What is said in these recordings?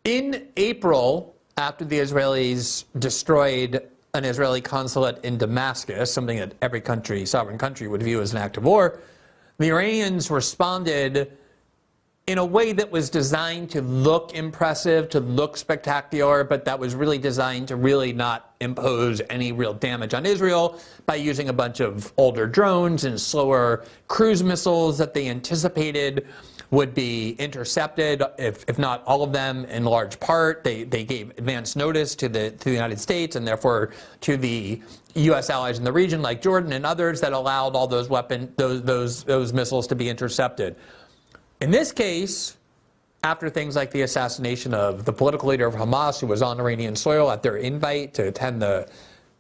In April, after the Israelis destroyed an Israeli consulate in Damascus, something that every country, sovereign country, would view as an act of war, the Iranians responded in a way that was designed to look impressive, to look spectacular, but that was really designed to really not impose any real damage on Israel by using a bunch of older drones and slower cruise missiles that they anticipated would be intercepted, if not all of them, in large part. They gave advance notice to the United States and therefore to the U.S. allies in the region, like Jordan and others, that allowed all those those missiles to be intercepted. In this case, after things like the assassination of the political leader of Hamas, who was on Iranian soil at their invite to attend the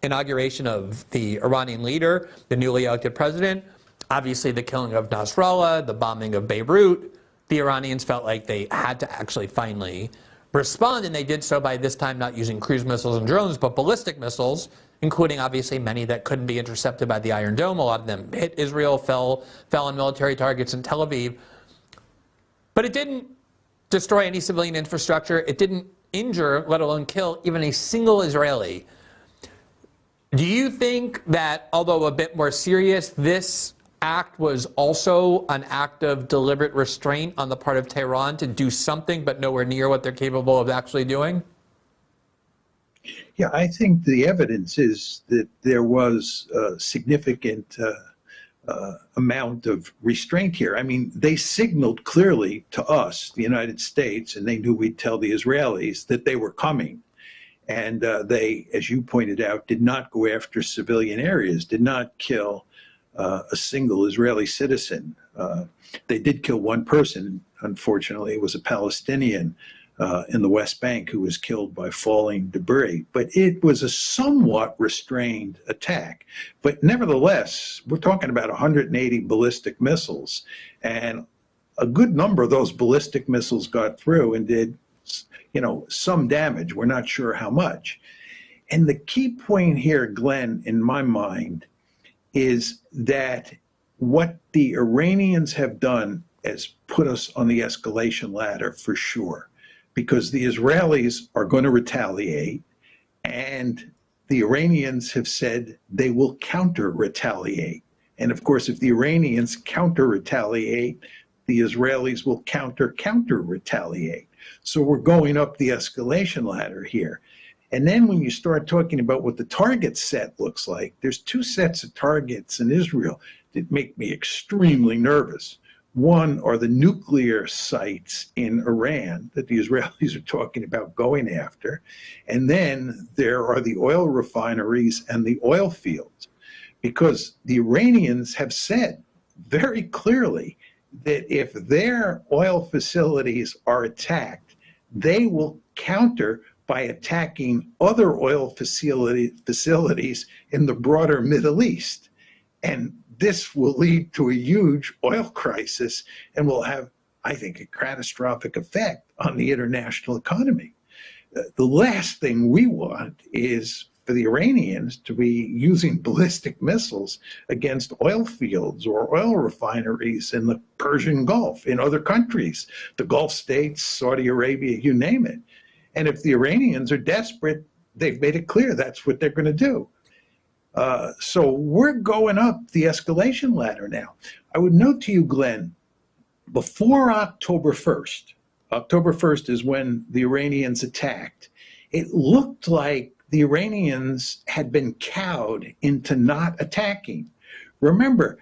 inauguration of the Iranian leader, the newly elected president, obviously the killing of Nasrallah, the bombing of Beirut, the Iranians felt like they had to actually finally respond, and they did so by this time not using cruise missiles and drones, but ballistic missiles, including obviously many that couldn't be intercepted by the Iron Dome. A lot of them hit Israel, fell on military targets in Tel Aviv. But it didn't destroy any civilian infrastructure. It didn't injure, let alone kill, even a single Israeli. Do you think that, although a bit more serious, this act was also an act of deliberate restraint on the part of Tehran to do something but nowhere near what they're capable of actually doing? Yeah, I think the evidence is that there was a significant amount of restraint here. I mean, they signaled clearly to us, the United States, and they knew we'd tell the Israelis that they were coming. And they, as you pointed out, did not go after civilian areas, did not kill a single Israeli citizen. They did kill one person, unfortunately. It was a Palestinian in the West Bank who was killed by falling debris. But it was a somewhat restrained attack. But nevertheless, we're talking about 180 ballistic missiles. And a good number of those ballistic missiles got through and did, some damage. We're not sure how much. And the key point here, Glenn, in my mind, is that what the Iranians have done has put us on the escalation ladder for sure, because the Israelis are going to retaliate, and the Iranians have said they will counter-retaliate. And of course, if the Iranians counter-retaliate, the Israelis will counter-retaliate. So we're going up the escalation ladder here. And then when you start talking about what the target set looks like, there's two sets of targets in Israel that make me extremely nervous. One are the nuclear sites in Iran that the Israelis are talking about going after. And then there are the oil refineries and the oil fields, because the Iranians have said very clearly that if their oil facilities are attacked, they will counter by attacking other oil facilities in the broader Middle East. And this will lead to a huge oil crisis and will have, I think, a catastrophic effect on the international economy. The last thing we want is for the Iranians to be using ballistic missiles against oil fields or oil refineries in the Persian Gulf, in other countries, the Gulf states, Saudi Arabia, you name it. And if the Iranians are desperate, they've made it clear that's what they're going to do. So we're going up the escalation ladder now. I would note to you, Glenn, before October 1st is when the Iranians attacked, it looked like the Iranians had been cowed into not attacking. Remember,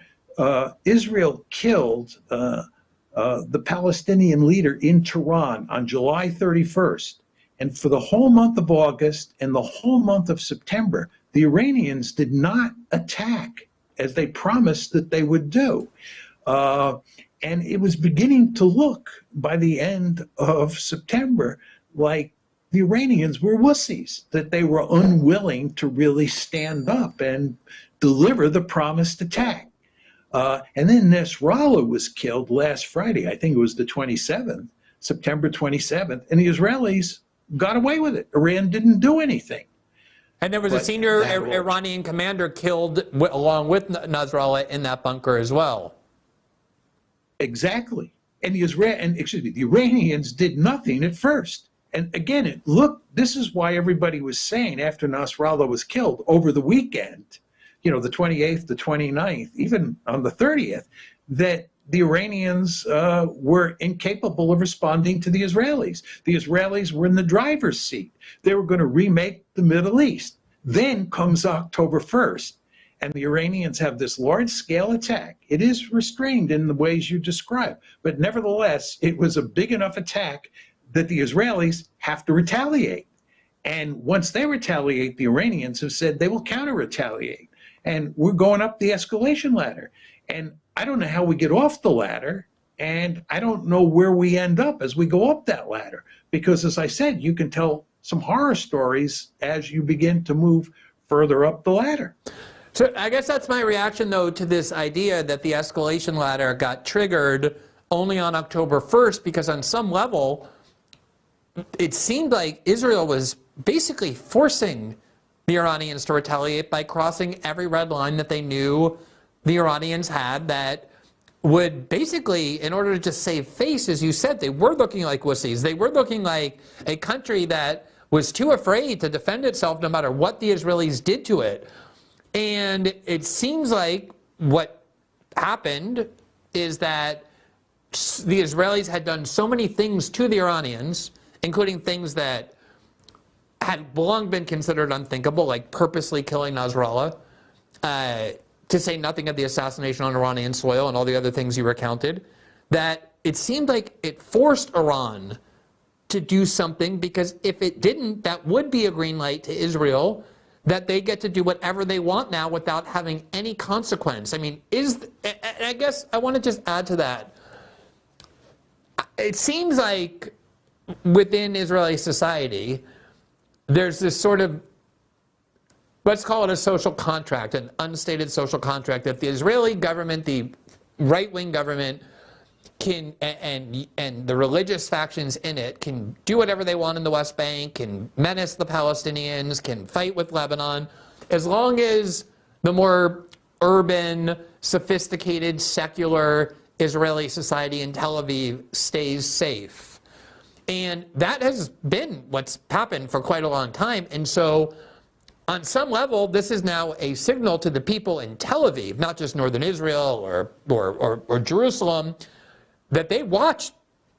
Israel killed the Palestinian leader in Tehran on July 31st. And for the whole month of August and the whole month of September, the Iranians did not attack as they promised that they would do. And it was beginning to look by the end of September like the Iranians were wussies, that they were unwilling to really stand up and deliver the promised attack. And then Nasrallah was killed last Friday. I think it was the 27th, September 27th, and the Israelis got away with it. Iran didn't do anything. And there was a senior Iranian commander killed along with Nasrallah in that bunker as well. Exactly. And the Iranians did nothing at first. And again, this is why everybody was saying after Nasrallah was killed over the weekend, the 28th, the 29th, even on the 30th, that the Iranians were incapable of responding to the Israelis. The Israelis were in the driver's seat. They were going to remake the Middle East. Then comes October 1st, and the Iranians have this large-scale attack. It is restrained in the ways you describe, but nevertheless, it was a big enough attack that the Israelis have to retaliate. And once they retaliate, the Iranians have said they will counter-retaliate. And we're going up the escalation ladder. And I don't know how we get off the ladder, and I don't know where we end up as we go up that ladder. Because as I said, you can tell some horror stories as you begin to move further up the ladder. So I guess that's my reaction, though, to this idea that the escalation ladder got triggered only on October 1st, because on some level, it seemed like Israel was basically forcing the Iranians to retaliate by crossing every red line that they knew the Iranians had that would basically, in order to just save face, as you said, they were looking like wussies. They were looking like a country that was too afraid to defend itself no matter what the Israelis did to it. And it seems like what happened is that the Israelis had done so many things to the Iranians, including things that had long been considered unthinkable, like purposely killing Nasrallah, to say nothing of the assassination on Iranian soil and all the other things you recounted, that it seemed like it forced Iran to do something, because if it didn't, that would be a green light to Israel that they get to do whatever they want now without having any consequence. I mean, I guess I want to just add to that. It seems like within Israeli society, there's this sort of, let's call it a social contract, an unstated social contract, that the Israeli government, the right-wing government, can, and the religious factions in it can do whatever they want in the West Bank, can menace the Palestinians, can fight with Lebanon, as long as the more urban, sophisticated, secular Israeli society in Tel Aviv stays safe. And that has been what's happened for quite a long time. And so on some level, this is now a signal to the people in Tel Aviv, not just northern Israel or Jerusalem, that they watched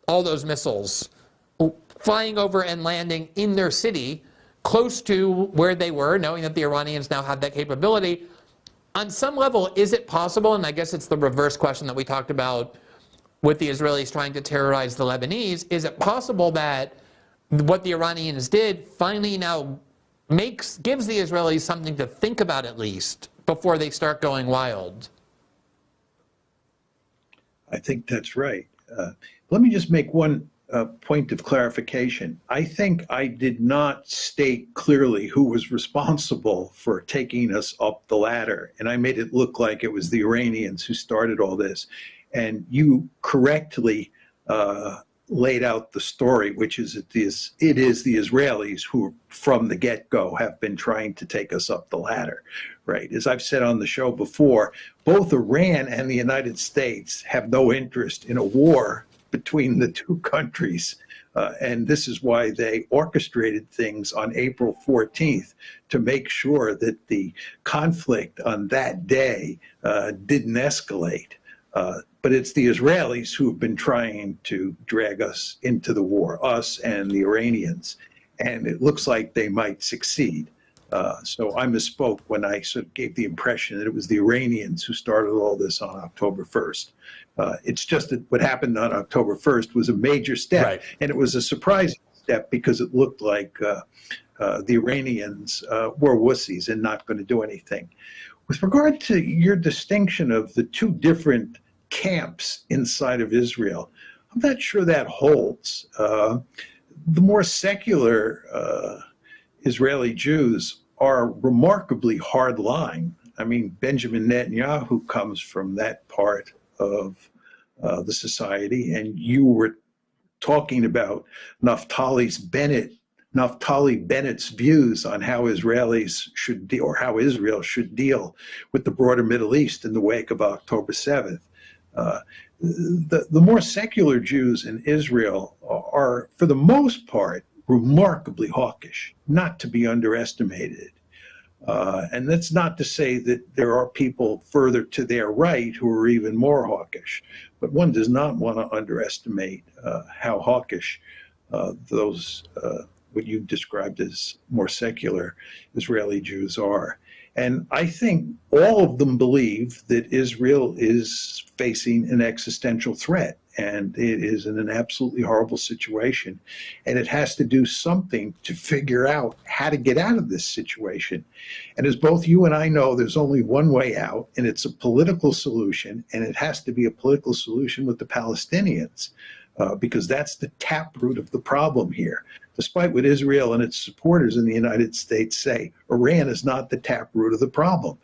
all those missiles flying over and landing in their city, close to where they were, knowing that the Iranians now have that capability. On some level, is it possible, and I guess it's the reverse question that we talked about with the Israelis trying to terrorize the Lebanese, is it possible that what the Iranians did finally now gives the Israelis something to think about, at least, before they start going wild? I think that's right. Let me just make one point of clarification. I think I did not state clearly who was responsible for taking us up the ladder, and I made it look like it was the Iranians who started all this. And you correctly laid out the story, which is it is the Israelis who, from the get-go, have been trying to take us up the ladder, right? As I've said on the show before, both Iran and the United States have no interest in a war between the two countries. And this is why they orchestrated things on April 14th to make sure that the conflict on that day didn't escalate. But it's the Israelis who have been trying to drag us into the war, us and the Iranians. And it looks like they might succeed. So I misspoke when I sort of gave the impression that it was the Iranians who started all this on October 1st. It's just that what happened on October 1st was a major step. Right. And it was a surprising step because it looked like the Iranians were wussies and not going to do anything. With regard to your distinction of the two different camps inside of Israel, I'm not sure that holds. The more secular Israeli Jews are remarkably hard-line. I mean, Benjamin Netanyahu comes from that part of the society, and you were talking about Naftali Bennett's Naftali Bennett's views on how Israelis should deal, or how Israel should deal with the broader Middle East in the wake of October 7th. The more secular Jews in Israel are, for the most part, remarkably hawkish, not to be underestimated. And that's not to say that there are people further to their right who are even more hawkish, but one does not want to underestimate how hawkish those what you described as more secular Israeli Jews are. And I think all of them believe that Israel is facing an existential threat, and it is in an absolutely horrible situation. And it has to do something to figure out how to get out of this situation. And as both you and I know, there's only one way out, and it's a political solution, and it has to be a political solution with the Palestinians, because that's the taproot of the problem here. Despite what Israel and its supporters in the United States say, Iran is not the taproot of the problem.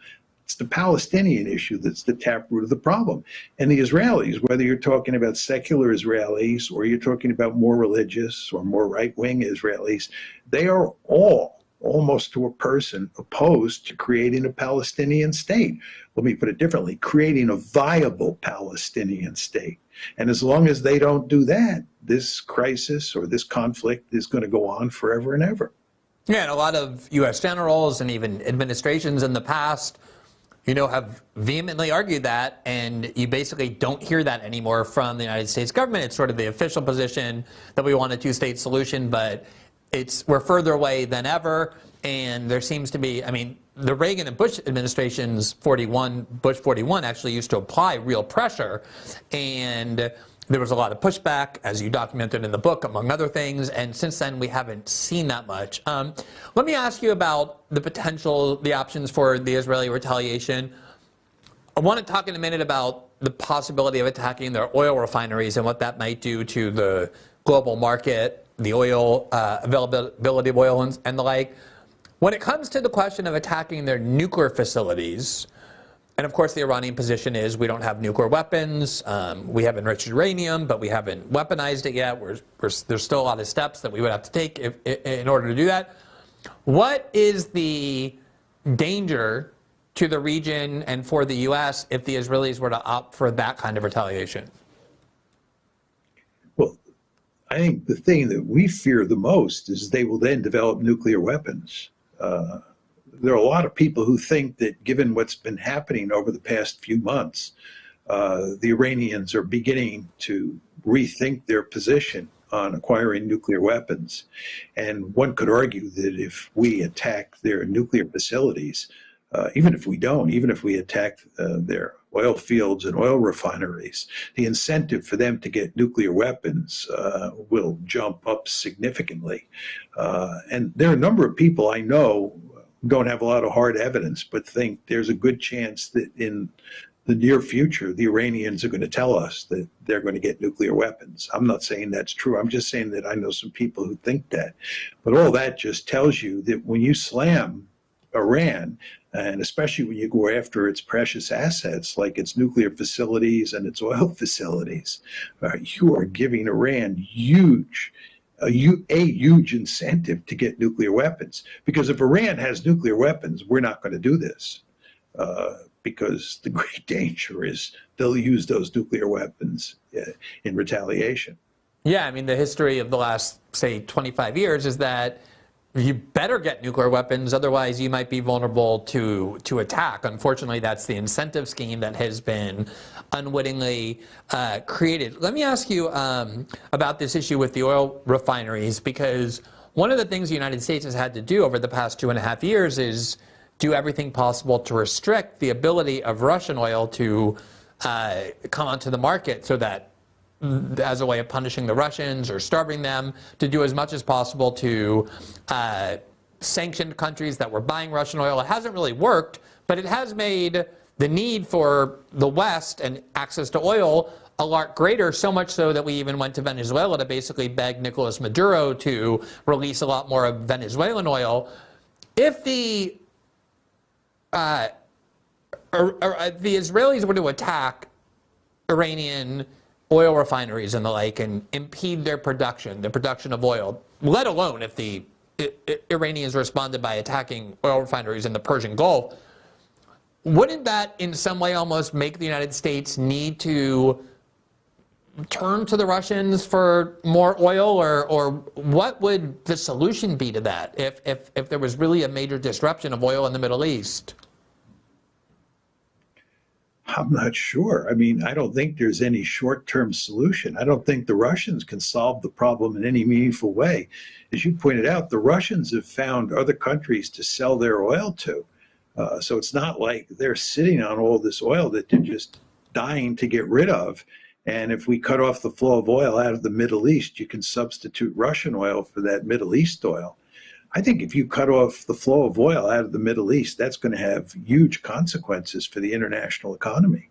It's the Palestinian issue that's the taproot of the problem. And the Israelis, whether you're talking about secular Israelis or you're talking about more religious or more right-wing Israelis, they are all, almost to a person, opposed to creating a Palestinian state. Let me put it differently, creating a viable Palestinian state. And as long as they don't do that, this crisis or this conflict is going to go on forever and ever. Yeah, and a lot of U.S. generals and even administrations in the past, you know, have vehemently argued that, and you basically don't hear that anymore from the United States government. It's sort of the official position that we want a two-state solution, but we're further away than ever, and there seems to be, I mean, the Reagan and Bush administrations, Bush 41, actually used to apply real pressure, and there was a lot of pushback, as you documented in the book, among other things, and since then we haven't seen that much. Let me ask you about the options for the Israeli retaliation. I want to talk in a minute about the possibility of attacking their oil refineries and what that might do to the global market, the oil availability of oil and the like. When it comes to the question of attacking their nuclear facilities, and of course the Iranian position is we don't have nuclear weapons, we have enriched uranium, but we haven't weaponized it yet. There's still a lot of steps that we would have to take in order to do that. What is the danger to the region and for the U.S. if the Israelis were to opt for that kind of retaliation? Well, I think the thing that we fear the most is they will then develop nuclear weapons. There are a lot of people who think that given what's been happening over the past few months, the Iranians are beginning to rethink their position on acquiring nuclear weapons. And one could argue that if we attack their nuclear facilities, even if we attack their oil fields and oil refineries, the incentive for them to get nuclear weapons will jump up significantly. And there are a number of people I know who don't have a lot of hard evidence, but think there's a good chance that in the near future, the Iranians are going to tell us that they're going to get nuclear weapons. I'm not saying that's true. I'm just saying that I know some people who think that. But all that just tells you that when you slam Iran, and especially when you go after its precious assets, like its nuclear facilities and its oil facilities, you are giving Iran a huge incentive to get nuclear weapons. Because if Iran has nuclear weapons, we're not going to do this. Because the great danger is they'll use those nuclear weapons in retaliation. Yeah, I mean, the history of the last, say, 25 years is that you better get nuclear weapons, otherwise you might be vulnerable to attack. Unfortunately, that's the incentive scheme that has been unwittingly created. Let me ask you about this issue with the oil refineries, because one of the things the United States has had to do over the past 2.5 years is do everything possible to restrict the ability of Russian oil to come onto the market, so that as a way of punishing the Russians or starving them, to do as much as possible to sanction countries that were buying Russian oil. It hasn't really worked, but it has made the need for the West and access to oil a lot greater, so much so that we even went to Venezuela to basically beg Nicolas Maduro to release a lot more of Venezuelan oil. If the Israelis were to attack Iranian oil refineries and the like and impede their production of oil, let alone if the Iranians responded by attacking oil refineries in the Persian Gulf. Wouldn't that in some way almost make the United States need to turn to the Russians for more oil, or what would the solution be to that if there was really a major disruption of oil in the Middle East? I'm not sure. I mean, I don't think there's any short-term solution. I don't think the Russians can solve the problem in any meaningful way. As you pointed out, the Russians have found other countries to sell their oil to. So it's not like they're sitting on all this oil that they're just dying to get rid of. And if we cut off the flow of oil out of the Middle East, you can substitute Russian oil for that Middle East oil. I think if you cut off the flow of oil out of the Middle East, that's going to have huge consequences for the international economy.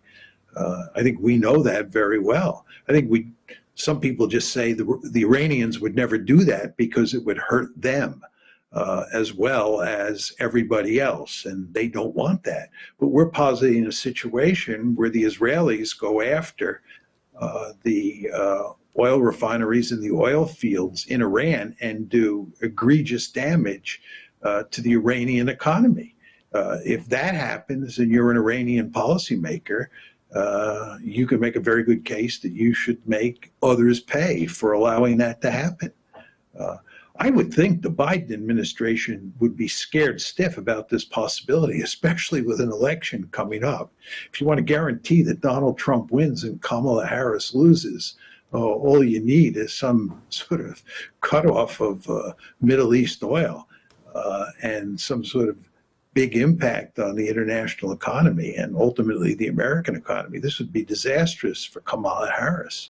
I think we know that very well. I think some people just say the Iranians would never do that because it would hurt them as well as everybody else, and they don't want that. But we're positing a situation where the Israelis go after the oil refineries and the oil fields in Iran and do egregious damage to the Iranian economy. If that happens and you're an Iranian policymaker, you can make a very good case that you should make others pay for allowing that to happen. I would think the Biden administration would be scared stiff about this possibility, especially with an election coming up. If you want to guarantee that Donald Trump wins and Kamala Harris loses, all you need is some sort of cutoff of Middle East oil and some sort of big impact on the international economy and ultimately the American economy. This would be disastrous for Kamala Harris.